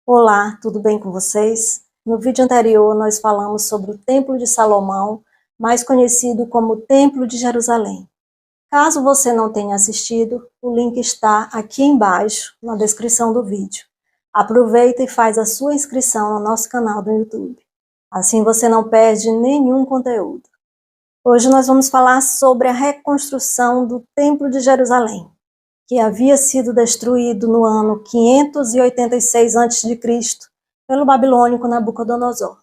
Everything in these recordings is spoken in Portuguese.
Olá, tudo bem com vocês? No vídeo anterior nós falamos sobre o Templo de Salomão, mais conhecido como o Templo de Jerusalém. Caso você não tenha assistido, o link está aqui embaixo na descrição do vídeo. Aproveita e faz a sua inscrição no nosso canal do YouTube. Assim você não perde nenhum conteúdo. Hoje nós vamos falar sobre a reconstrução do Templo de Jerusalém, que havia sido destruído no ano 586 a.C. pelo babilônico Nabucodonosor.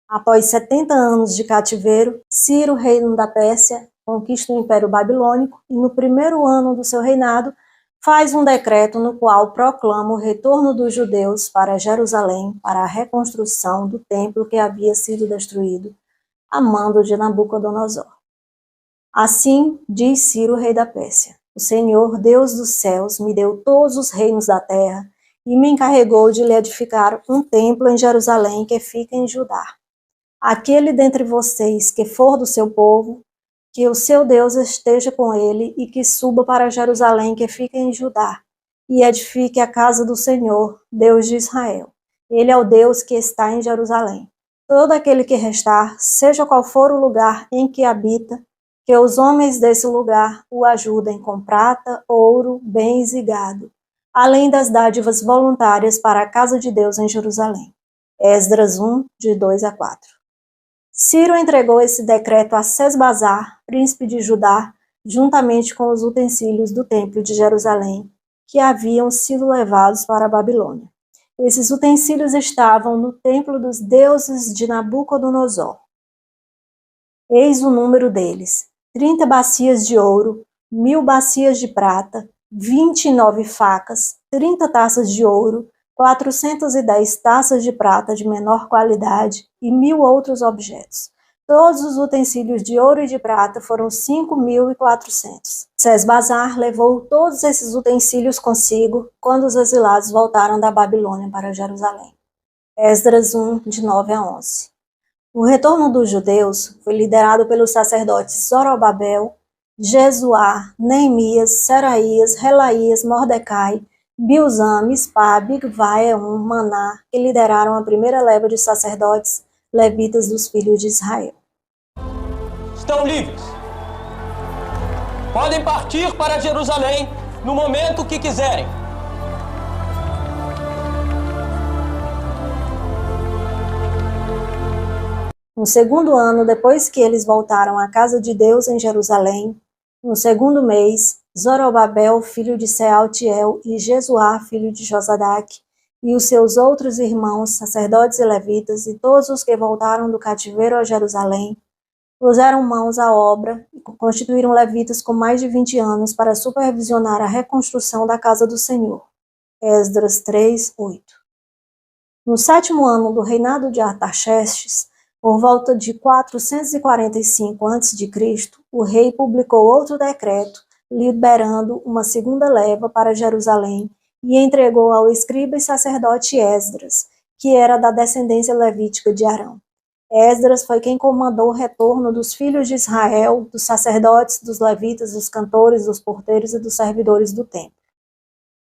Após 70 anos de cativeiro, Ciro, reino da Pérsia, conquista o Império Babilônico e no primeiro ano do seu reinado faz um decreto no qual proclama o retorno dos judeus para Jerusalém para a reconstrução do templo que havia sido destruído a mando de Nabucodonosor. Assim diz Ciro, rei da Pérsia: o Senhor, Deus dos céus, me deu todos os reinos da terra e me encarregou de lhe edificar um templo em Jerusalém que fica em Judá. Aquele dentre vocês que for do seu povo, que o seu Deus esteja com ele e que suba para Jerusalém que fica em Judá e edifique a casa do Senhor, Deus de Israel. Ele é o Deus que está em Jerusalém. Todo aquele que restar, seja qual for o lugar em que habita, que os homens desse lugar o ajudem com prata, ouro, bens e gado, além das dádivas voluntárias para a casa de Deus em Jerusalém. Esdras 1, de 2 a 4. Ciro entregou esse decreto a Sesbazar, príncipe de Judá, juntamente com os utensílios do templo de Jerusalém, que haviam sido levados para a Babilônia. Esses utensílios estavam no templo dos deuses de Nabucodonosor. Eis o número deles: 30 bacias de ouro, 1000 bacias de prata, 29 facas, 30 taças de ouro, 410 taças de prata de menor qualidade e 1000 outros objetos. Todos os utensílios de ouro e de prata foram 5.400. Sesbazar levou todos esses utensílios consigo quando os exilados voltaram da Babilônia para Jerusalém. Esdras 1, de 9 a 11. O retorno dos judeus foi liderado pelos sacerdotes Zorobabel, Jesuá, Neemias, Seraías, Relaías, Mordecai, Bilzam, Mispá, Bigvai, Eum, Maná, que lideraram a primeira leva de sacerdotes levitas dos filhos de Israel. Estão livres. Podem partir para Jerusalém no momento que quiserem. No segundo ano, depois que eles voltaram à casa de Deus em Jerusalém, no segundo mês, Zorobabel, filho de Sealtiel, e Jesuá, filho de Josadaque, e os seus outros irmãos, sacerdotes e levitas, e todos os que voltaram do cativeiro a Jerusalém, puseram mãos à obra e constituíram levitas com mais de 20 anos para supervisionar a reconstrução da casa do Senhor. Esdras 3, 8. No sétimo ano do reinado de Artaxerxes, por volta de 445 a.C., o rei publicou outro decreto, liberando uma segunda leva para Jerusalém e entregou ao escriba e sacerdote Esdras, que era da descendência levítica de Arão. Esdras foi quem comandou o retorno dos filhos de Israel, dos sacerdotes, dos levitas, dos cantores, dos porteiros e dos servidores do templo.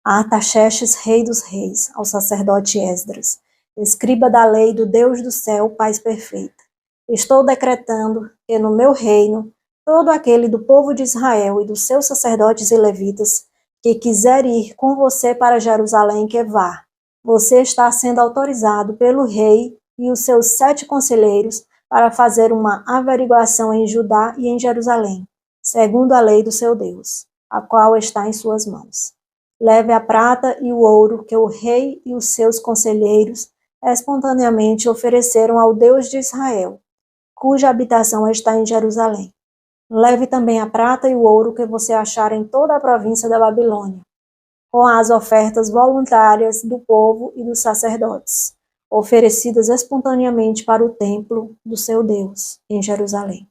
Artaxerxes, rei dos reis, ao sacerdote Esdras: escriba da lei do Deus do céu, paz perfeita. Estou decretando que no meu reino, todo aquele do povo de Israel e dos seus sacerdotes e levitas que quiser ir com você para Jerusalém, que vá. Você está sendo autorizado pelo rei e os seus 7 conselheiros para fazer uma averiguação em Judá e em Jerusalém, segundo a lei do seu Deus, a qual está em suas mãos. Leve a prata e o ouro que o rei e os seus conselheiros espontaneamente ofereceram ao Deus de Israel, cuja habitação está em Jerusalém. Leve também a prata e o ouro que você achar em toda a província da Babilônia, com as ofertas voluntárias do povo e dos sacerdotes, oferecidas espontaneamente para o templo do seu Deus, em Jerusalém.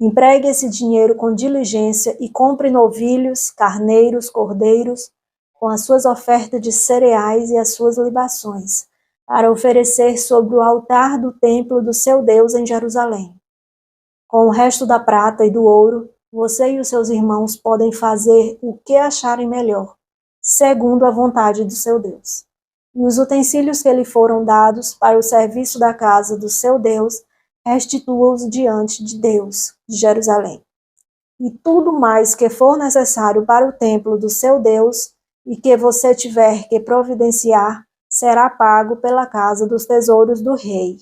Empregue esse dinheiro com diligência e compre novilhos, carneiros, cordeiros, com as suas ofertas de cereais e as suas libações, para oferecer sobre o altar do templo do seu Deus em Jerusalém. Com o resto da prata e do ouro, você e os seus irmãos podem fazer o que acharem melhor, segundo a vontade do seu Deus. e os utensílios que lhe foram dados para o serviço da casa do seu Deus, restitua-os diante de Deus, de Jerusalém. E tudo mais que for necessário para o templo do seu Deus, e que você tiver que providenciar, será pago pela casa dos tesouros do rei.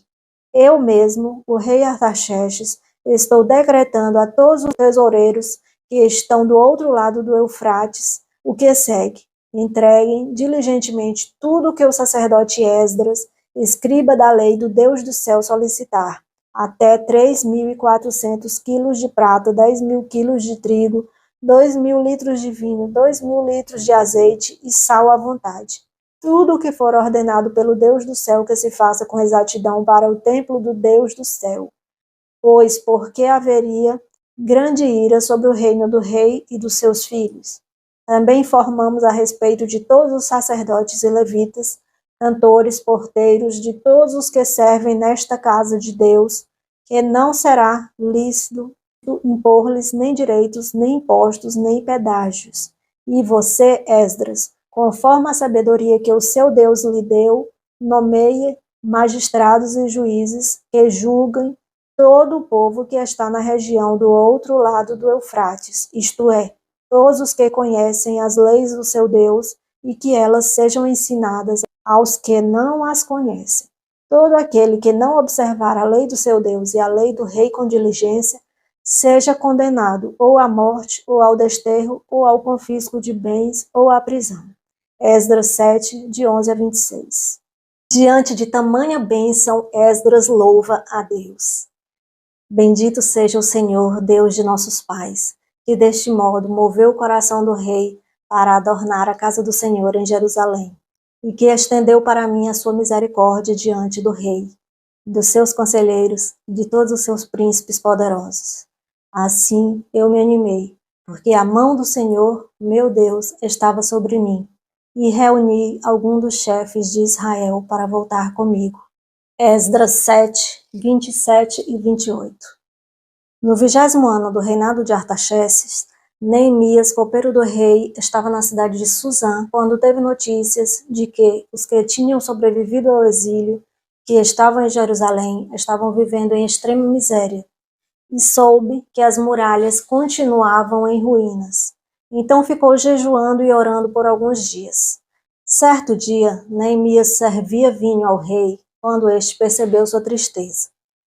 Eu mesmo, o rei Artaxerxes, estou decretando a todos os tesoureiros que estão do outro lado do Eufrates o que segue. Entreguem diligentemente tudo o que o sacerdote Esdras, escriba da lei do Deus do céu, solicitar, até 3.400 quilos de prata, 10.000 quilos de trigo, 2.000 litros de vinho, 2.000 litros de azeite e sal à vontade. Tudo o que for ordenado pelo Deus do céu que se faça com exatidão para o templo do Deus do céu. Pois porque haveria grande ira sobre o reino do rei e dos seus filhos. Também informamos a respeito de todos os sacerdotes e levitas, cantores, porteiros, de todos os que servem nesta casa de Deus, que não será lícito impor-lhes nem direitos, nem impostos, nem pedágios. E você, Esdras, conforme a sabedoria que o seu Deus lhe deu, nomeie magistrados e juízes que julguem todo o povo que está na região do outro lado do Eufrates, isto é, todos os que conhecem as leis do seu Deus, e que elas sejam ensinadas aos que não as conhecem. Todo aquele que não observar a lei do seu Deus e a lei do rei com diligência, seja condenado ou à morte, ou ao desterro, ou ao confisco de bens, ou à prisão. Esdras 7, de 11 a 26. Diante de tamanha bênção, Esdras louva a Deus. Bendito seja o Senhor, Deus de nossos pais, que deste modo moveu o coração do rei para adornar a casa do Senhor em Jerusalém, e que estendeu para mim a sua misericórdia diante do rei, dos seus conselheiros e de todos os seus príncipes poderosos. Assim eu me animei, porque a mão do Senhor, meu Deus, estava sobre mim, e reuni alguns dos chefes de Israel para voltar comigo. Esdras 7, 27 e 28. No 20º ano do reinado de Artaxerxes, Neemias, copeiro do rei, estava na cidade de Suzã, quando teve notícias de que os que tinham sobrevivido ao exílio, que estavam em Jerusalém, estavam vivendo em extrema miséria, e soube que as muralhas continuavam em ruínas. Então ficou jejuando e orando por alguns dias. Certo dia, Neemias servia vinho ao rei, quando este percebeu sua tristeza.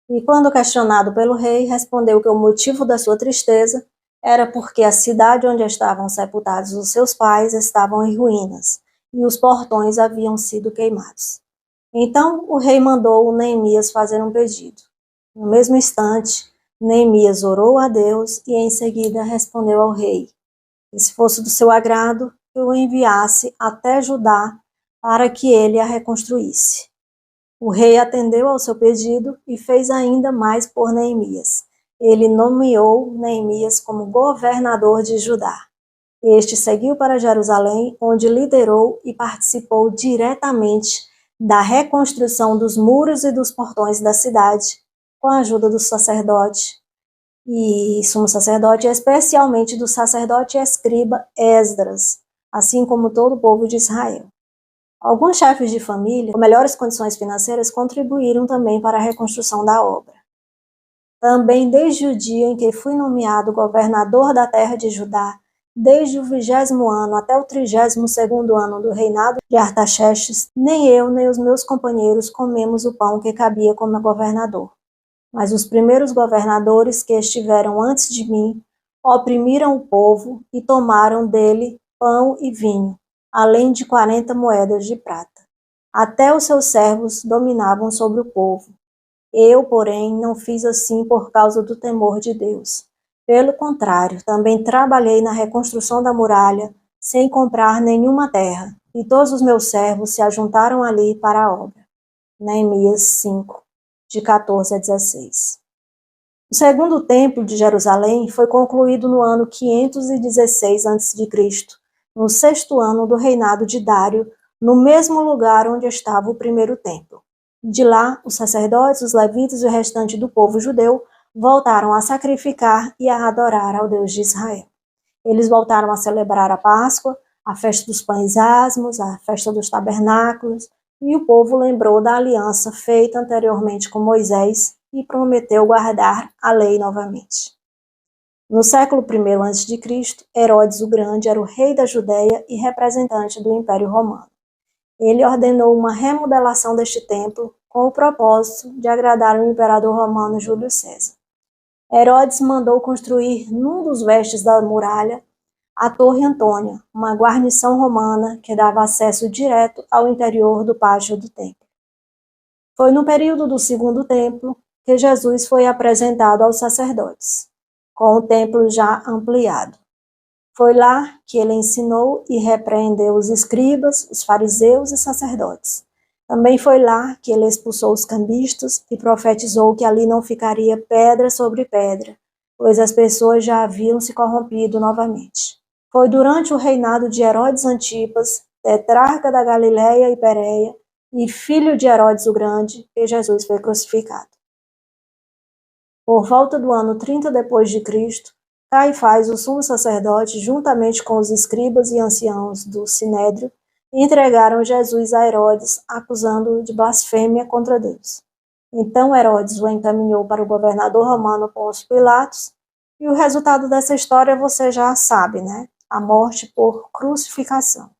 E quando questionado pelo rei, respondeu que o motivo da sua tristeza era porque a cidade onde estavam sepultados os seus pais estavam em ruínas, e os portões haviam sido queimados. Então o rei mandou Neemias fazer um pedido. No mesmo instante, Neemias orou a Deus e em seguida respondeu ao rei, que se fosse do seu agrado, que o enviasse até Judá para que ele a reconstruísse. O rei atendeu ao seu pedido e fez ainda mais por Neemias. Ele nomeou Neemias como governador de Judá. Este seguiu para Jerusalém, onde liderou e participou diretamente da reconstrução dos muros e dos portões da cidade, com a ajuda do sacerdote e sumo sacerdote, especialmente do sacerdote escriba Esdras, assim como todo o povo de Israel. Alguns chefes de família, com melhores condições financeiras, contribuíram também para a reconstrução da obra. Também desde o dia em que fui nomeado governador da terra de Judá, desde o 20º ano até o 32º ano do reinado de Artaxerxes, nem eu nem os meus companheiros comemos o pão que cabia como governador. Mas os primeiros governadores que estiveram antes de mim oprimiram o povo e tomaram dele pão e vinho, além de 40 moedas de prata. Até os seus servos dominavam sobre o povo. Eu, porém, não fiz assim por causa do temor de Deus. Pelo contrário, também trabalhei na reconstrução da muralha, sem comprar nenhuma terra, e todos os meus servos se ajuntaram ali para a obra. Neemias 5, de 14 a 16. O segundo templo de Jerusalém foi concluído no ano 516 a.C., no 6º ano do reinado de Dário, no mesmo lugar onde estava o primeiro templo. De lá, os sacerdotes, os levitas e o restante do povo judeu voltaram a sacrificar e a adorar ao Deus de Israel. Eles voltaram a celebrar a Páscoa, a festa dos pães asmos, a festa dos tabernáculos, e o povo lembrou da aliança feita anteriormente com Moisés e prometeu guardar a lei novamente. No século I a.C., Herodes o Grande era o rei da Judéia e representante do Império Romano. Ele ordenou uma remodelação deste templo com o propósito de agradar o imperador romano Júlio César. Herodes mandou construir num dos vestes da muralha a Torre Antônia, uma guarnição romana que dava acesso direto ao interior do pátio do templo. Foi no período do Segundo Templo que Jesus foi apresentado aos sacerdotes, com o templo já ampliado. Foi lá que ele ensinou e repreendeu os escribas, os fariseus e sacerdotes. Também foi lá que ele expulsou os cambistas e profetizou que ali não ficaria pedra sobre pedra, pois as pessoas já haviam se corrompido novamente. Foi durante o reinado de Herodes Antipas, tetrarca da Galileia e Pérea, e filho de Herodes o Grande, que Jesus foi crucificado. Por volta do ano 30 depois de Cristo, Caifás, o sumo sacerdote, juntamente com os escribas e anciãos do Sinédrio, entregaram Jesus a Herodes, acusando-o de blasfêmia contra Deus. Então Herodes o encaminhou para o governador romano Pôncio Pilatos, e o resultado dessa história você já sabe, né? A morte por crucificação.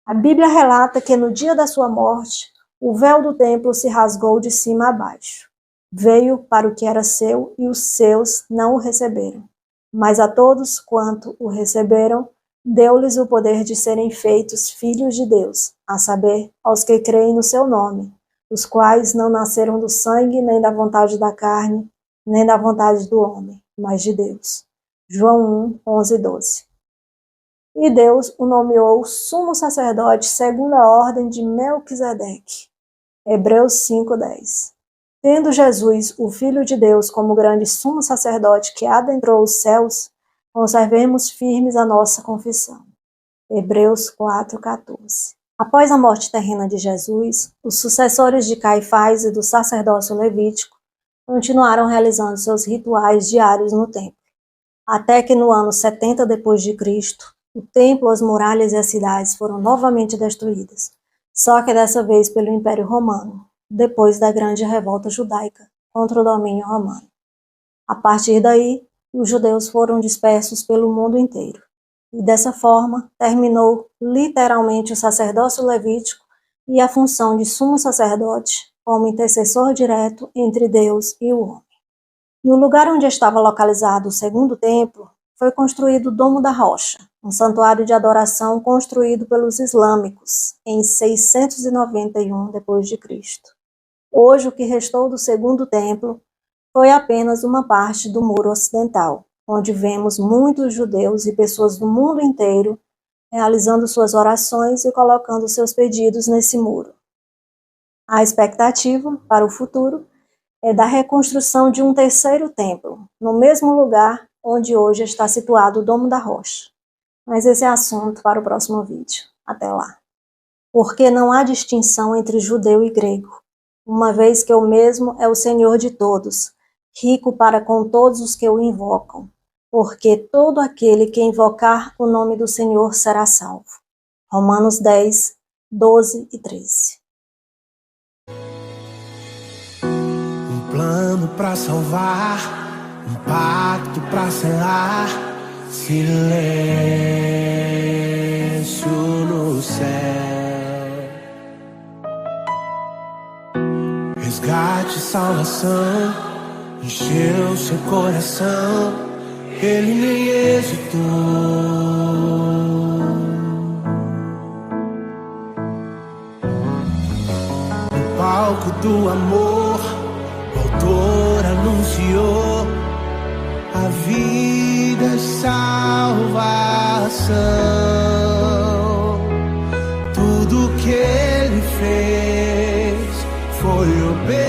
A Bíblia relata que no dia da sua morte, o véu do templo se rasgou de cima a baixo. Veio para o que era seu e os seus não o receberam. Mas a todos quanto o receberam, deu-lhes o poder de serem feitos filhos de Deus, a saber, aos que creem no seu nome, os quais não nasceram do sangue, nem da vontade da carne, nem da vontade do homem, mas de Deus. João 1, 11 e 12. E Deus o nomeou sumo sacerdote segundo a ordem de Melquisedeque. Hebreus 5:10. Tendo Jesus, o Filho de Deus, como grande sumo sacerdote que adentrou os céus, conservemos firmes a nossa confissão. Hebreus 4:14. Após a morte terrena de Jesus, os sucessores de Caifás e do sacerdócio levítico continuaram realizando seus rituais diários no templo, até que no ano 70 depois de Cristo, o templo, as muralhas e as cidades foram novamente destruídas, só que dessa vez pelo Império Romano, depois da grande revolta judaica contra o domínio romano. A partir daí, os judeus foram dispersos pelo mundo inteiro, e dessa forma terminou literalmente o sacerdócio levítico e a função de sumo sacerdote como intercessor direto entre Deus e o homem. No lugar onde estava localizado o segundo templo, foi construído o Domo da Rocha, um santuário de adoração construído pelos islâmicos em 691 d.C. Hoje, o que restou do segundo templo foi apenas uma parte do muro ocidental, onde vemos muitos judeus e pessoas do mundo inteiro realizando suas orações e colocando seus pedidos nesse muro. A expectativa para o futuro é da reconstrução de um terceiro templo, no mesmo lugar onde hoje está situado o Domo da Rocha. Mas esse é assunto para o próximo vídeo. Até lá. Porque não há distinção entre judeu e grego, uma vez que o mesmo é o Senhor de todos, rico para com todos os que o invocam, porque todo aquele que invocar o nome do Senhor será salvo. Romanos 10, 12 e 13. Um plano para salvar, um pacto para selar, silêncio no céu. Resgate, salvação, encheu seu coração, ele nem hesitou. No palco do amor, o autor anunciou a vida e salvação. Tudo que ele fez foi obedecer.